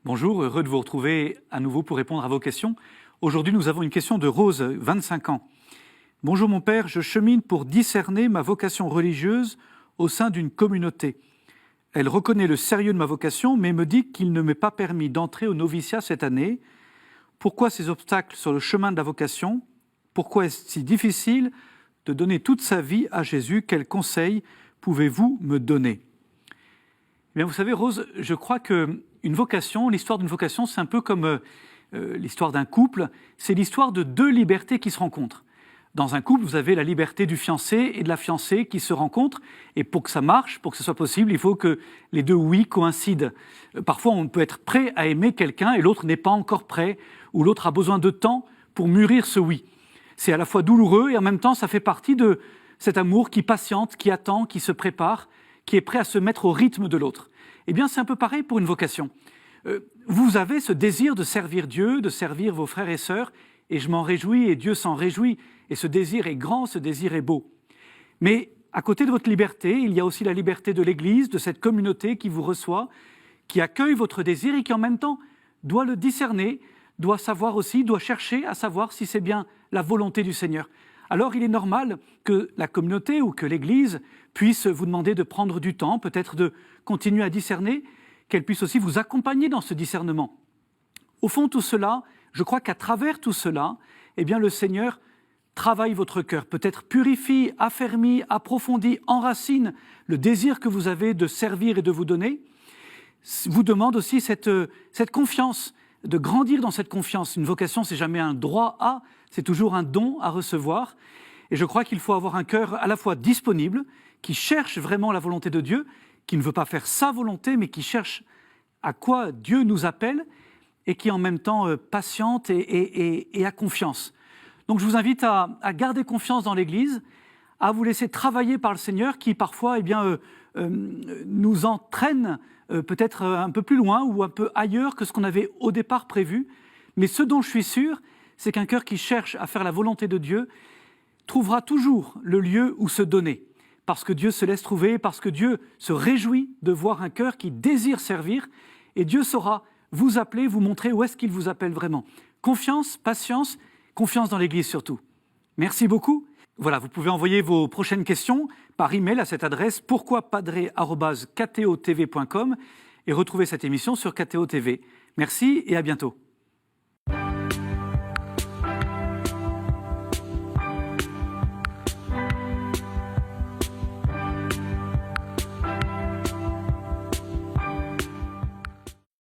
Bonjour, heureux de vous retrouver à nouveau pour répondre à vos questions. Aujourd'hui, nous avons une question de Rose, 25 ans. Bonjour mon père, je chemine pour discerner ma vocation religieuse au sein d'une communauté. Elle reconnaît le sérieux de ma vocation, mais me dit qu'il ne m'est pas permis d'entrer au noviciat cette année. Pourquoi ces obstacles sur le chemin de la vocation? Pourquoi est-ce si difficile de donner toute sa vie à Jésus? Quels conseils pouvez-vous me donner? Eh bien, vous savez, Rose, je crois qu'une vocation, l'histoire d'une vocation, c'est un peu comme l'histoire d'un couple. C'est l'histoire de deux libertés qui se rencontrent. Dans un couple, vous avez la liberté du fiancé et de la fiancée qui se rencontrent. Et pour que ça marche, pour que ce soit possible, il faut que les deux oui coïncident. Parfois, on peut être prêt à aimer quelqu'un et l'autre n'est pas encore prêt, ou l'autre a besoin de temps pour mûrir ce oui. C'est à la fois douloureux et en même temps, ça fait partie de cet amour qui patiente, qui attend, qui se prépare, qui est prêt à se mettre au rythme de l'autre. Eh bien, c'est un peu pareil pour une vocation. Vous avez ce désir de servir Dieu, de servir vos frères et sœurs, et je m'en réjouis, et Dieu s'en réjouit, et ce désir est grand, ce désir est beau. Mais à côté de votre liberté, il y a aussi la liberté de l'Église, de cette communauté qui vous reçoit, qui accueille votre désir et qui en même temps doit le discerner, doit savoir aussi, doit chercher à savoir si c'est bien la volonté du Seigneur. Alors il est normal que la communauté ou que l'Église puisse vous demander de prendre du temps, peut-être de continuer à discerner, qu'elle puisse aussi vous accompagner dans ce discernement. Au fond, tout cela, je crois qu'à travers tout cela, eh bien, le Seigneur travaille votre cœur, peut-être purifie, affermit, approfondit, enracine le désir que vous avez de servir et de vous donner, vous demande aussi cette confiance, de grandir dans cette confiance. Une vocation, c'est jamais un droit à, c'est toujours un don à recevoir. Et je crois qu'il faut avoir un cœur à la fois disponible, qui cherche vraiment la volonté de Dieu, qui ne veut pas faire sa volonté, mais qui cherche à quoi Dieu nous appelle, et qui en même temps patiente et a confiance. Donc je vous invite à garder confiance dans l'Église, à vous laisser travailler par le Seigneur, qui parfois nous entraîne peut-être un peu plus loin ou un peu ailleurs que ce qu'on avait au départ prévu. Mais ce dont je suis sûr, c'est qu'un cœur qui cherche à faire la volonté de Dieu trouvera toujours le lieu où se donner. Parce que Dieu se laisse trouver, parce que Dieu se réjouit de voir un cœur qui désire servir, et Dieu saura vous appeler, vous montrer où est-ce qu'il vous appelle vraiment. Confiance, patience, confiance dans l'Église surtout. Merci beaucoup. Voilà, vous pouvez envoyer vos prochaines questions par email à cette adresse pourquoipadre@ktotv.com et retrouver cette émission sur KTO TV. Merci et à bientôt.